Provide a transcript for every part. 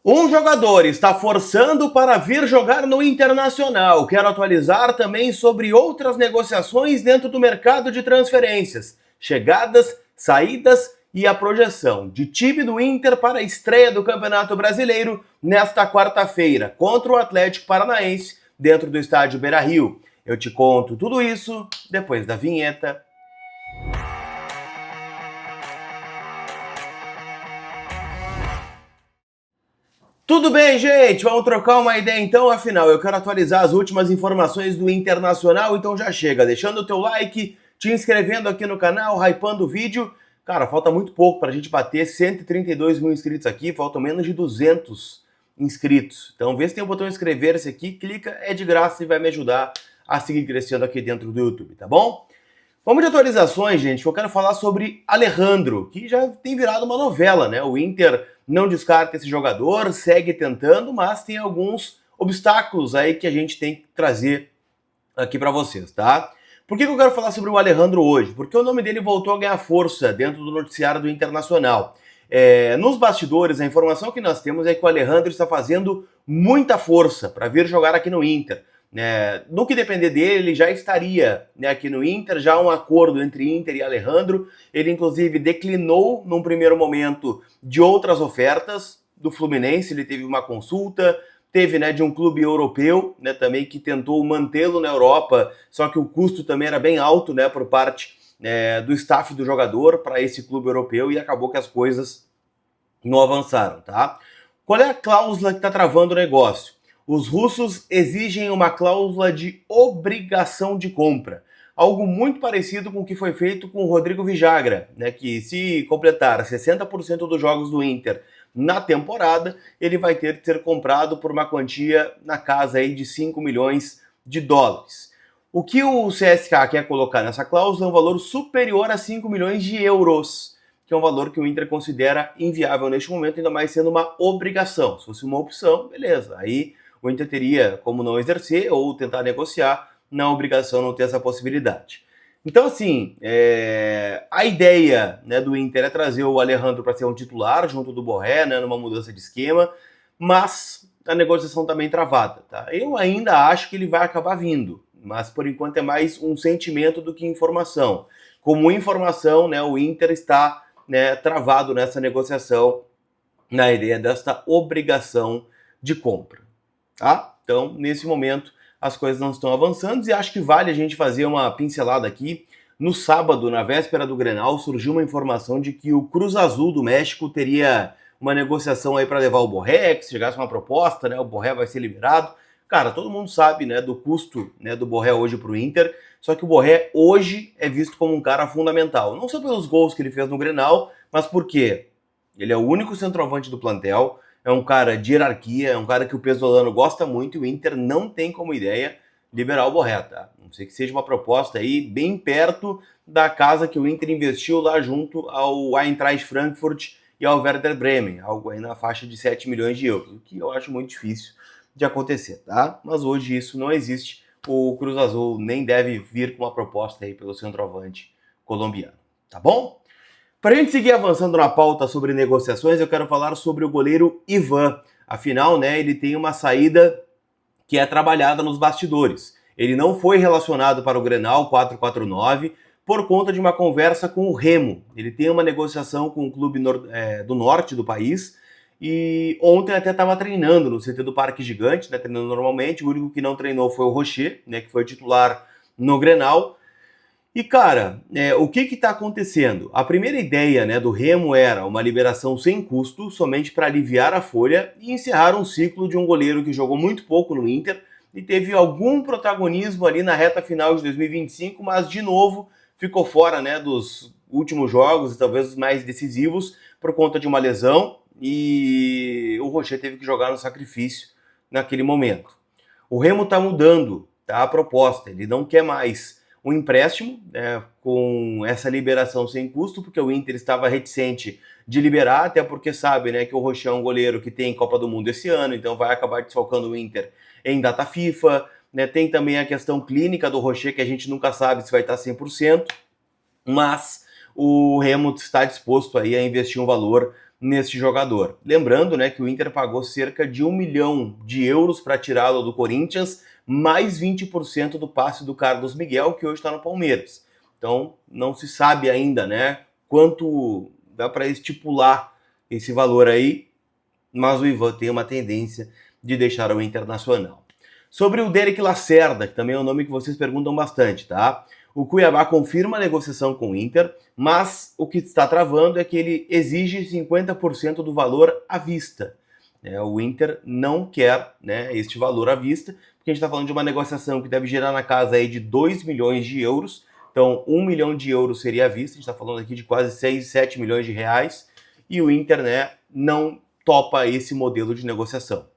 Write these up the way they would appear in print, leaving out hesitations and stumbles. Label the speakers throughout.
Speaker 1: Um jogador está forçando para vir jogar no Internacional. Quero atualizar também sobre outras negociações dentro do mercado de transferências, chegadas, saídas e a projeção de time do Inter para a estreia do Campeonato Brasileiro nesta quarta-feira contra o Atlético Paranaense dentro do estádio Beira-Rio. Eu te conto tudo isso depois da vinheta. Tudo bem, gente? Vamos trocar uma ideia então, afinal, eu quero atualizar as últimas informações do Internacional, então já chega, deixando o teu like, te inscrevendo aqui no canal, hypando o vídeo. Cara, falta muito pouco para a gente bater 132 mil inscritos aqui, faltam menos de 200 inscritos. Então vê se tem o botão inscrever-se aqui, clica, é de graça e vai me ajudar a seguir crescendo aqui dentro do YouTube, tá bom? Vamos de atualizações, gente, eu quero falar sobre Alejandro, que já tem virado uma novela, né? O Inter não descarta esse jogador, segue tentando, mas tem alguns obstáculos aí que a gente tem que trazer aqui para vocês, tá? Por que eu quero falar sobre o Alejandro hoje? Porque o nome dele voltou a ganhar força dentro do noticiário do Internacional. Nos bastidores, a informação que nós temos é que o Alejandro está fazendo muita força para vir jogar aqui no Inter. No que depender dele, ele já estaria, né, aqui no Inter, já um acordo entre Inter e Alejandro. Ele, inclusive, declinou, num primeiro momento, de outras ofertas do Fluminense. Ele teve uma consulta, teve, né, de um clube europeu, né, também, que tentou mantê-lo na Europa, só que o custo também era bem alto, né, por parte do staff do jogador para esse clube europeu, e acabou que as coisas não avançaram, tá? Qual é a cláusula que está travando o negócio? Os russos exigem uma cláusula de obrigação de compra, algo muito parecido com o que foi feito com o Rodrigo Villagra, né, que se completar 60% dos jogos do Inter na temporada, ele vai ter que ser comprado por uma quantia na casa aí de 5 milhões de dólares. O que o CSKA quer colocar nessa cláusula é um valor superior a 5 milhões de euros, que é um valor que o Inter considera inviável neste momento, ainda mais sendo uma obrigação. Se fosse uma opção, beleza, aí o Inter teria como não exercer ou tentar negociar, na obrigação não ter essa possibilidade. Então, assim, a ideia, né, do Inter é trazer o Alejandro para ser um titular junto do Borré, né, numa mudança de esquema, mas a negociação está bem travada, tá? Eu ainda acho que ele vai acabar vindo, mas por enquanto é mais um sentimento do que informação. Como informação, né, o Inter está, né, travado nessa negociação, na ideia desta obrigação de compra. Tá? Então, nesse momento, as coisas não estão avançando e acho que vale a gente fazer uma pincelada aqui. No sábado, na véspera do Grenal, surgiu uma informação de que o Cruz Azul do México teria uma negociação aí para levar o Borré, que se chegasse uma proposta, né, o Borré vai ser liberado. Cara, todo mundo sabe, né, do custo, né, do Borré hoje para o Inter, só que o Borré hoje é visto como um cara fundamental. Não só pelos gols que ele fez no Grenal, mas porque ele é o único centroavante do plantel, é um cara de hierarquia, é um cara que o Pesolano gosta muito e o Inter não tem como ideia liberar o Borré, tá? Não sei que seja uma proposta aí bem perto da casa que o Inter investiu lá junto ao Eintracht Frankfurt e ao Werder Bremen, algo aí na faixa de 7 milhões de euros, o que eu acho muito difícil de acontecer, tá? Mas hoje isso não existe, o Cruz Azul nem deve vir com uma proposta aí pelo centroavante colombiano, tá bom? Para a gente seguir avançando na pauta sobre negociações, eu quero falar sobre o goleiro Ivan. Afinal, né, ele tem uma saída que é trabalhada nos bastidores. Ele não foi relacionado para o Grenal 449 por conta de uma conversa com o Remo. Ele tem uma negociação com o clube do norte do país e ontem até estava treinando no CT do Parque Gigante, né, treinando normalmente. O único que não treinou foi o Rocher, né, que foi titular no Grenal. E, cara, o que está acontecendo? A primeira ideia, né, do Remo era uma liberação sem custo, somente para aliviar a folha e encerrar um ciclo de um goleiro que jogou muito pouco no Inter e teve algum protagonismo ali na reta final de 2025, mas, de novo, ficou fora, né, dos últimos jogos e talvez os mais decisivos por conta de uma lesão, e o Rocher teve que jogar no sacrifício naquele momento. O Remo está mudando, tá, a proposta, ele não quer mais um empréstimo, com essa liberação sem custo, porque o Inter estava reticente de liberar, até porque sabe, né, que o Rocher é um goleiro que tem Copa do Mundo esse ano, então vai acabar desfalcando o Inter em data FIFA, né? Tem também a questão clínica do Rocher, que a gente nunca sabe se vai estar 100%, mas o Remo está disposto aí a investir um valor neste jogador. Lembrando, né, que o Inter pagou cerca de 1 milhão de euros para tirá-lo do Corinthians, mais 20% do passe do Carlos Miguel, que hoje está no Palmeiras. Então, não se sabe ainda, né, quanto dá para estipular esse valor aí, mas o Ivan tem uma tendência de deixar o Internacional. Sobre o Derek Lacerda, que também é um nome que vocês perguntam bastante, tá? O Cuiabá confirma a negociação com o Inter, mas o que está travando é que ele exige 50% do valor à vista. O Inter não quer, né, este valor à vista, porque a gente está falando de uma negociação que deve gerar na casa aí de 2 milhões de euros. Então, 1 milhão de euros seria à vista, a gente está falando aqui de quase 6, 7 milhões de reais, e o Inter, né, não topa esse modelo de negociação.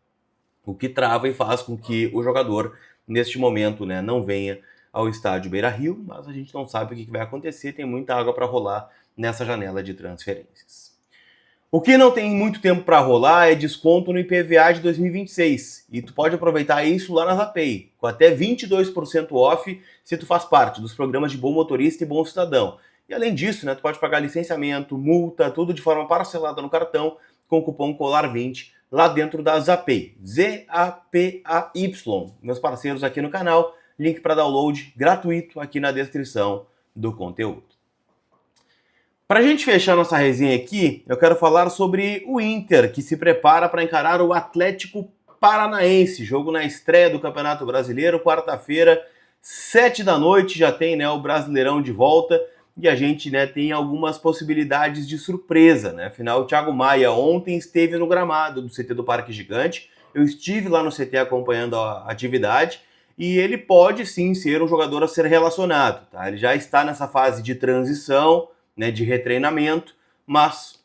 Speaker 1: O que trava e faz com que o jogador, neste momento, né, não venha ao estádio Beira-Rio, mas a gente não sabe o que vai acontecer, tem muita água para rolar nessa janela de transferências. O que não tem muito tempo para rolar é desconto no IPVA de 2026, e tu pode aproveitar isso lá na Zapay, com até 22% off se tu faz parte dos programas de Bom Motorista e Bom Cidadão. E além disso, né, tu pode pagar licenciamento, multa, tudo de forma parcelada no cartão, com o cupom COLAR20 lá dentro da Zapay, Z-A-P-A-Y, meus parceiros aqui no canal, link para download gratuito aqui na descrição do conteúdo. Para a gente fechar nossa resenha aqui, eu quero falar sobre o Inter, que se prepara para encarar o Atlético Paranaense, jogo na estreia do Campeonato Brasileiro, quarta-feira, 7 da noite, já tem, né, o Brasileirão de volta, e a gente, né, tem algumas possibilidades de surpresa, né? Afinal, o Thiago Maia ontem esteve no gramado do CT do Parque Gigante, eu estive lá no CT acompanhando a atividade, e ele pode sim ser um jogador a ser relacionado, tá? Ele já está nessa fase de transição, né, de retreinamento, mas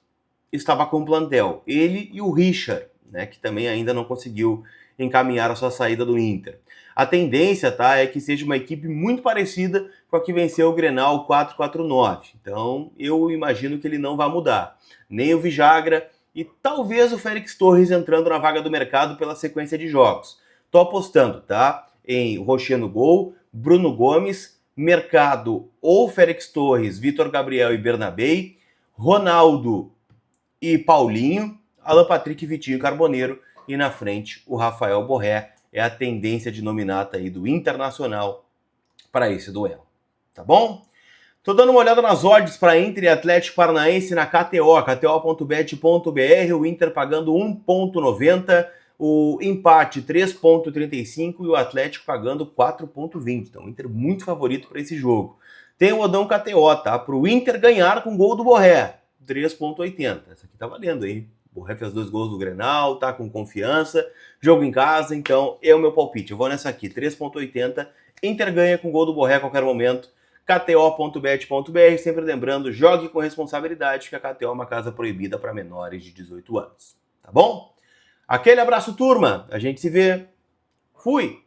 Speaker 1: estava com o plantel. Ele e o Richard, né, que também ainda não conseguiu encaminhar a sua saída do Inter. A tendência, tá, é que seja uma equipe muito parecida com a que venceu o Grenal 4-4-9. Então, eu imagino que ele não vai mudar. Nem o Vijagra e talvez o Félix Torres entrando na vaga do mercado pela sequência de jogos. Tô apostando, tá, em Rocher no gol, Bruno Gomes, Mercado ou Félix Torres, Vitor Gabriel e Bernabei, Ronaldo e Paulinho, Alan Patrick, Vitinho Carboneiro e na frente o Rafael Borré. É a tendência de nominata aí do Internacional para esse duelo, tá bom? Tô dando uma olhada nas odds para Inter e Atlético Paranaense na KTO, kto.bet.br, o Inter pagando 1,90, o empate 3,35 e o Atlético pagando 4,20. Então o Inter muito favorito para esse jogo. Tem o Odão KTO, tá? Para o Inter ganhar com gol do Borré, 3,80. Essa aqui tá valendo, hein? O Borré fez 2 gols no Grenal, tá com confiança, jogo em casa, então é o meu palpite. Eu vou nessa aqui, 3,80. Inter ganha com gol do Borré a qualquer momento. kto.bet.br, sempre lembrando, jogue com responsabilidade, que a KTO é uma casa proibida para menores de 18 anos. Tá bom? Aquele abraço, turma. A gente se vê. Fui!